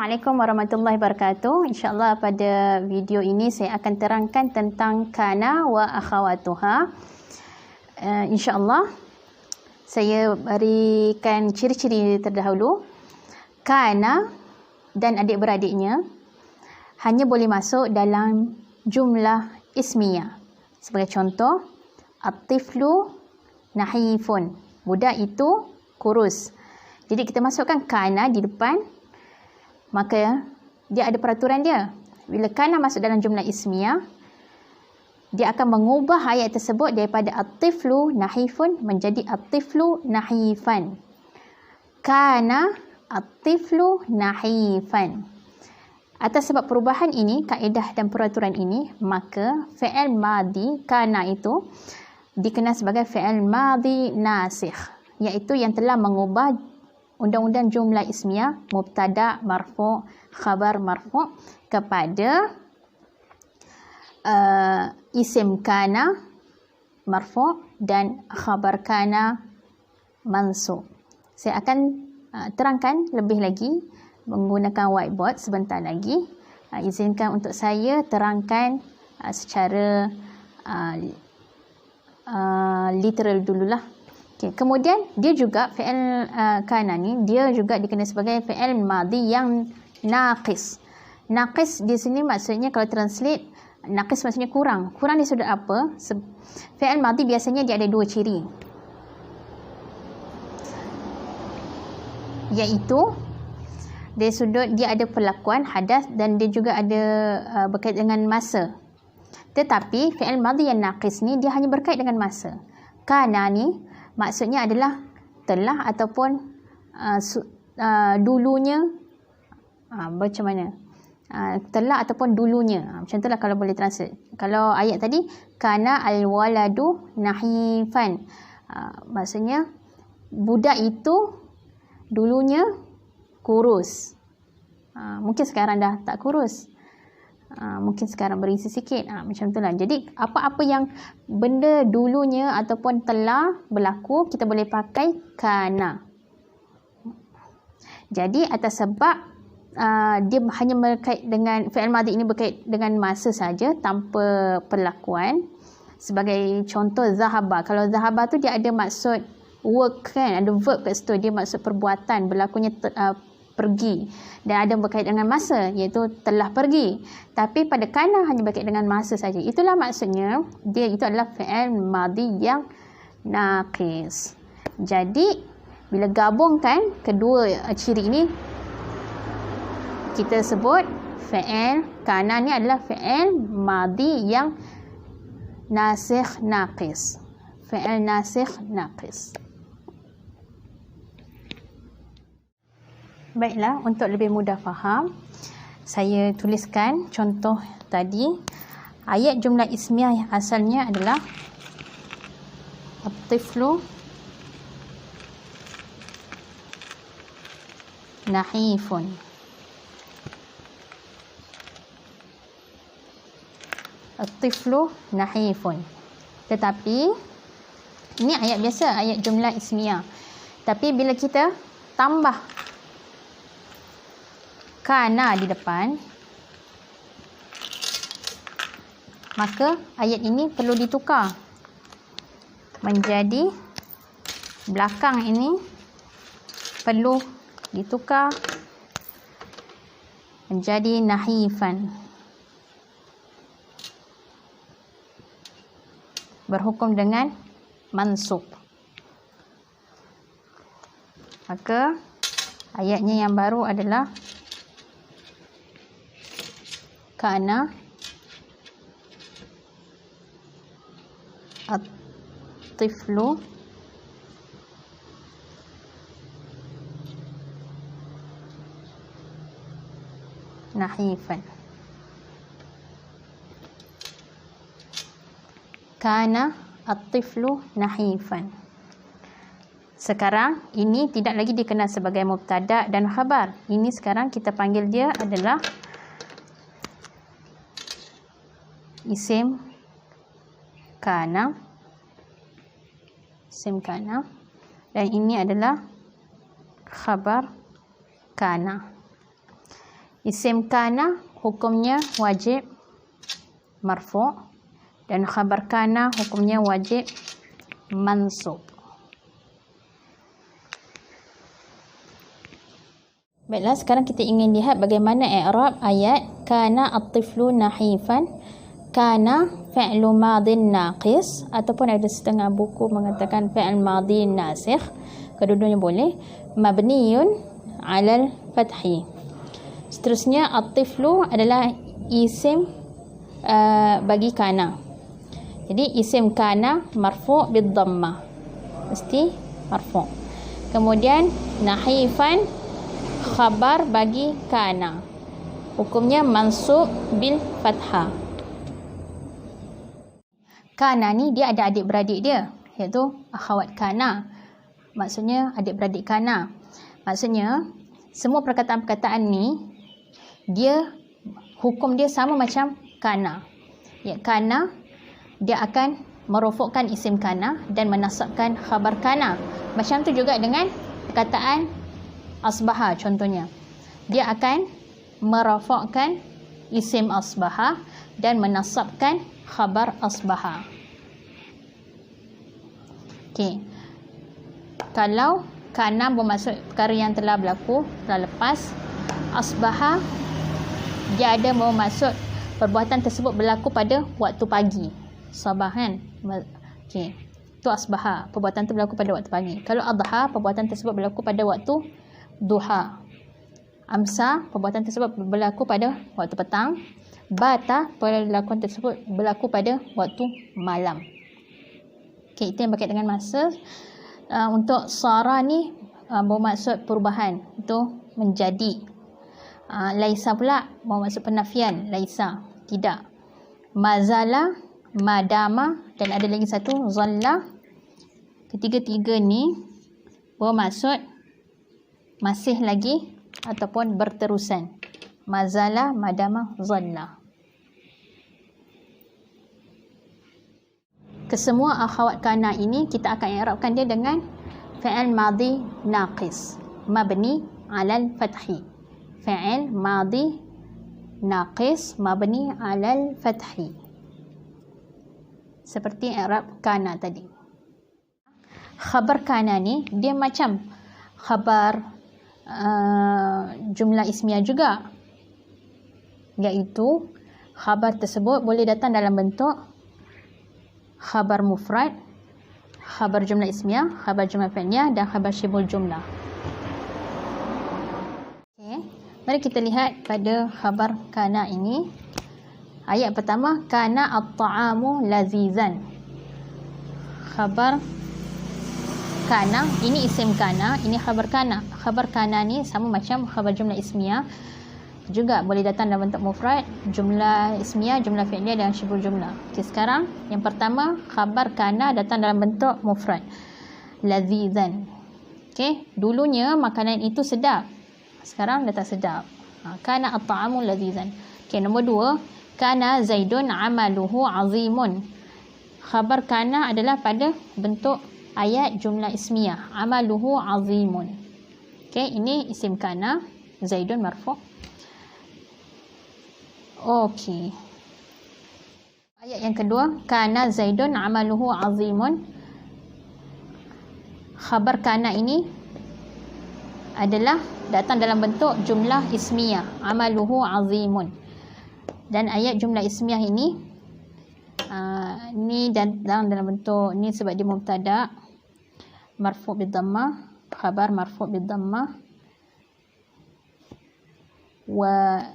Assalamualaikum warahmatullahi wabarakatuh. InsyaAllah pada video ini saya akan terangkan tentang kana wa akhawatuha. InsyaAllah saya berikan ciri-ciri terdahulu. Kana dan adik-beradiknya hanya boleh masuk dalam jumlah ismiyah. Sebagai contoh, at-tiflu nahifun. Budak itu kurus. Jadi kita masukkan kana di depan, maka dia ada peraturan dia. Bila kana masuk dalam jumlah ismiyah, dia akan mengubah ayat tersebut daripada at-tiflu nahifun menjadi at-tiflu nahifan. Kana at-tiflu nahifan. Atas sebab perubahan ini, kaedah dan peraturan ini, maka fi'il madhi kana itu dikenal sebagai fi'il madhi nasikh, iaitu yang telah mengubah undang-undang jumlah ismiyah mubtada marfu' khabar marfu' kepada isim kana marfu' dan khabar kana mansub. Saya akan terangkan lebih lagi menggunakan whiteboard sebentar lagi. Izinkan untuk saya terangkan secara literal dululah. Okay. Kemudian dia juga fi'il kana ni dia juga dikenal sebagai fi'il madhi yang naqis. Naqis di sini maksudnya kalau translate, naqis maksudnya kurang. Kurang di sudut apa? Fi'il madhi biasanya dia ada dua ciri. Iaitu dari sudut dia ada perlakuan hadas dan dia juga ada berkait dengan masa. Tetapi fi'il madhi yang naqis ni dia hanya berkait dengan masa. Kana ni maksudnya adalah telah ataupun dulunya. Macam mana? Telah ataupun dulunya. Macam itulah kalau boleh translate. Kalau ayat tadi, kana al-waladu nahifan. Maksudnya, budak itu dulunya kurus. Mungkin sekarang dah tak kurus. Mungkin sekarang berisi sikit, macam itulah. Jadi apa-apa yang benda dulunya ataupun telah berlaku, kita boleh pakai kana. Jadi atas sebab dia hanya berkait dengan fi'il madhi ini, berkait dengan masa saja tanpa perlakuan. Sebagai contoh zahaba, kalau zahaba tu dia ada maksud work kan, ada verb kat situ, dia maksud perbuatan, berlakunya pergi, dan ada berkait dengan masa, iaitu telah pergi. Tapi pada kana hanya berkait dengan masa saja. Itulah maksudnya dia itu adalah fi'il madhi yang naqis. Jadi bila gabungkan kedua ciri ini, kita sebut fi'il kana ni adalah fi'il madhi yang nasikh naqis. Fi'il nasikh naqis. Baiklah, untuk lebih mudah faham, saya tuliskan contoh tadi. Ayat jumlah ismiyah yang asalnya adalah at-tiflu nahifun. At-tiflu nahifun. Tetapi ini ayat biasa, ayat jumlah ismiyah. Tapi bila kita tambah kana di depan, maka ayat ini perlu ditukar menjadi belakang ini perlu ditukar menjadi nahifan, berhukum dengan mansub. Maka ayatnya yang baru adalah kana at-tiflu nahifan. Kana at-tiflu nahifan. Sekarang ini tidak lagi dikenal sebagai mubtada dan khabar. Ini sekarang kita panggil dia adalah isim kana. Isim kana. Dan ini adalah khabar kana. Isim kana hukumnya wajib marfu' dan khabar kana hukumnya wajib mansub. Baiklah, sekarang kita ingin lihat bagaimana i'rab ayat kana at-tiflu nahifan. Kana fi'lu madin naqis, ataupun ada setengah buku mengatakan fi'l madin nasikh. Kedua-duanya boleh. Mabniyun 'alal fathi. Seterusnya at-tiflu adalah isim bagi kana. Jadi isim kana marfu' bid dhammah. Mesti marfu'. Kemudian nahifan khabar bagi kana. Hukumnya mansub bil fathah. Kana ni dia ada adik-beradik dia, iaitu akhawat kana. Maksudnya adik-beradik kana. Maksudnya semua perkataan-perkataan ni dia hukum dia sama macam kana. Ya, kana dia akan merofokkan isim kana dan menasabkan khabar kana. Macam tu juga dengan perkataan asbaha contohnya. Dia akan merofokkan isim asbaha dan menasabkan khabar asbaha. Okey. Kalau kana bermaksud perkara yang telah berlaku, telah lepas, asbaha dia ada bermaksud perbuatan tersebut berlaku pada waktu pagi. Sabah kan? Okey. Itu asbaha, perbuatan itu berlaku pada waktu pagi. Kalau adha, perbuatan tersebut berlaku pada waktu duha. Amsa, perbuatan tersebut berlaku pada waktu petang. Bata, perlakuan tersebut berlaku pada waktu malam. Okey, itu yang berkaitan dengan masa. Untuk sara ni bermaksud perubahan, itu menjadi. Laisa pula bermaksud penafian, laisa, tidak. Mazala, madama, dan ada lagi satu zalla. Ketiga-tiga ni bermaksud masih lagi ataupun berterusan. Mazala, madama, zalla. Kesemua akhawat kana ini kita akan i'rabkan dia dengan fi'il madhi naqis mabni 'alal fathi. Fi'il madhi naqis mabni 'alal fathi. Seperti i'rab kana tadi. Khabar kana ni dia macam khabar jumlah ismiyah juga, iaitu khabar tersebut boleh datang dalam bentuk khabar mufrad, khabar jumlah ismiyah, khabar jumlah fi'liyah dan khabar syibul jumlah. Okay. Mari kita lihat pada khabar kana ini. Ayat pertama, kana at-ta'amu lazizan. Khabar kana, ini isim kana, ini khabar kana. Khabar kana ni sama macam khabar jumlah ismiyah, juga boleh datang dalam bentuk mufrad, jumlah ismiyah, jumlah fi'liyah dan syibul jumlah. Okey, sekarang yang pertama, khabar kana datang dalam bentuk mufrad, lazizan. Okey, dulunya makanan itu sedap, sekarang dah tak sedap. Kana at-ta'amu lazizan. Okey, nombor dua, kana zaidun amaluhu azimun. Khabar kana adalah pada bentuk ayat jumlah ismiyah, amaluhu azimun. Okey, ini isim kana, zaidun marfu'. Okey. Ayat yang kedua, kana zaidun amaluhu azimun. Khabar kana ini adalah datang dalam bentuk jumlah ismiyah, amaluhu azimun. Dan ayat jumlah ismiyah ini ni datang dalam bentuk ni sebab dia mubtada, marfu' bid dhammah, khabar marfu' bid dhammah, wa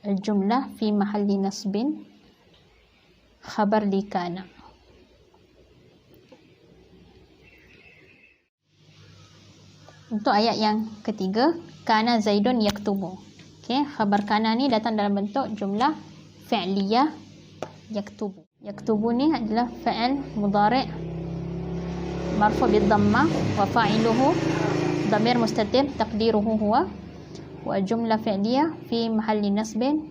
al-jumlah fi mahalli nasbin khabar li kana. Untuk ayat yang ketiga, kana zaidun yaktubu. Okey, khabar kana ni datang dalam bentuk jumlah fi'liyah yaktubu. Yaktubu ni adalah fi'il mudhari' marfu' bid dhammah wa fa'iluhu dhamir mustatir taqdiruhu huwa, wa jumlah fi'liyah fi mahalli nasbin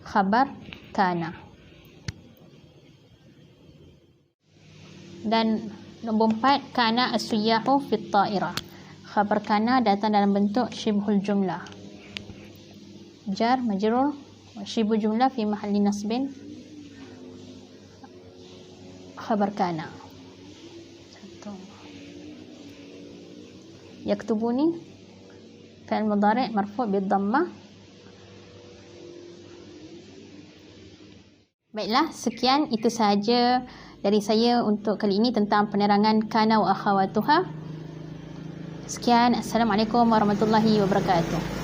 khabar kana. Dan nombor 4, kana as-suyahu fit ta'irah. Khabar kana datang dalam bentuk syibhul jumlah. jar majrur wa shibu jumlah fi mahalli nasbin khabar kana. Yaktubuni fi'il mudhari' marfu' bid-dhammah. Baiklah, sekian itu sahaja dari saya untuk kali ini tentang penerangan kana wa akhawatuha. Sekian, Assalamualaikum warahmatullahi wabarakatuh.